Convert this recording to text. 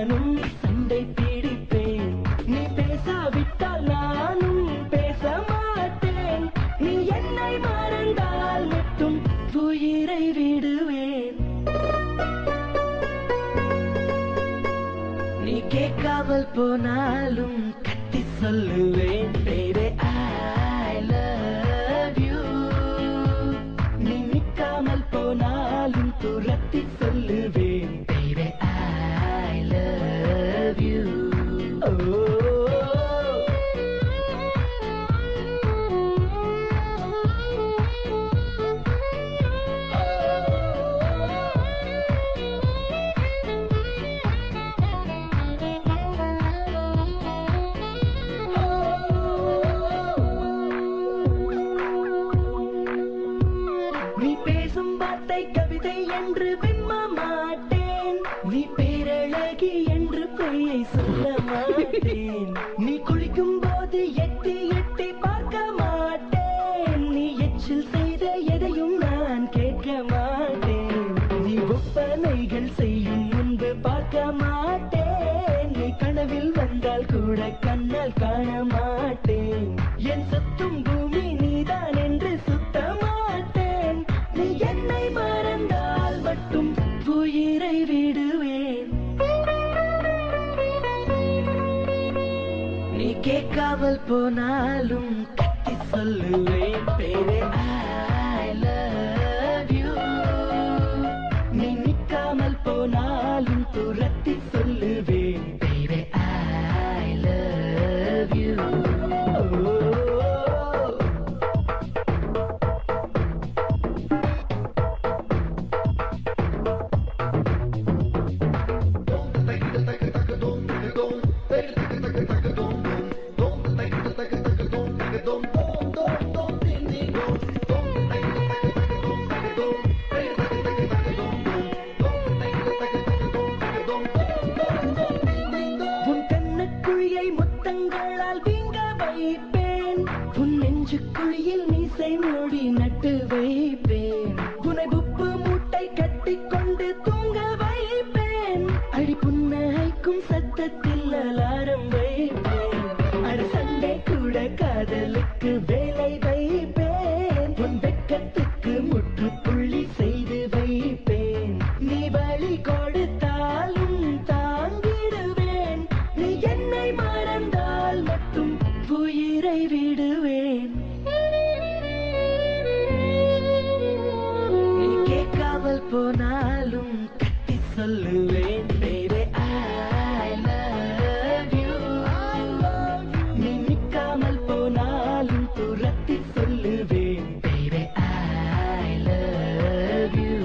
நானும் சண்டை பிடிப்பேன். நீ பேசாவிட்டால் நானும் பேச மாட்டேன். நீ என்னை மறந்தால் மட்டும் உயிரை விடுவேன். நீ கேட்காமல் போனாலும் கத்தி சொல்லுவேன் baby I love you. நீ நிற்காமல் போனாலும் துரத்தி சொல்லுவேன் baby I love you. நீ பேசும் வார்த்தை கவிதை என்று வெம்ப மாட்டேன். நீ பேரழகி என்று பெயை சொல்ல மாட்டேன். நீ குளிக்கும் போது எட்டி எட்டி பார்க்க மாட்டேன். நீ எச்சில் செய்த எதையும் நான் கேட்க மாட்டேன். நீ ஒப்பனைகள் செய்யும் முன்பு பார்க்க மாட்டேன். நீ கனவில் வந்தால் கூட கண்ணால் காண மாட்டேன். என் சுத்தும் பூமி நீதான் என்று சுத்த மாட்டேன். நீ என்னை மறந்தால் மட்டும் உயிரை விடுவேன். நீ கேட்காமல் போனாலும் கத்தி சொல்லுவேன் baby I love you. நீ நிற்காமல் போனாலும் துரத்தி சொல்லுவேன் baby I love you. உன் கண்ணக்குழியை முத்தங்களால் வீங்க வைப்பேன். உன் நெஞ்சுக்குழியில் மீசை மூடி நட்டு வைப்பேன். உன்னை உப்பு மூட்டை கட்டி கொண்டு தூங்க வைப்பேன். அடி புன்னகைக்கும் சத்தத்தில் அலாரம் வைப்பேன். அட சண்டை கூட காதலுக்கு வேலை வைப்பேன். உன் வெட்கத்துக்கு முற்றுப்புள்ளி செய்து வைப்பேன். நீ வழி கொடுத்தாலும் தாங்கிடுவேன். நீ என்னை மறந்தால் மட்டும் உயிரை விடுவேன். நீ கேட்காமல் போனாலும் கத்தி சொல்லுவேன் baby I love you. நீ நிற்காமல் போனாலும் துரத்தி சொல்லுவேன் baby I love you.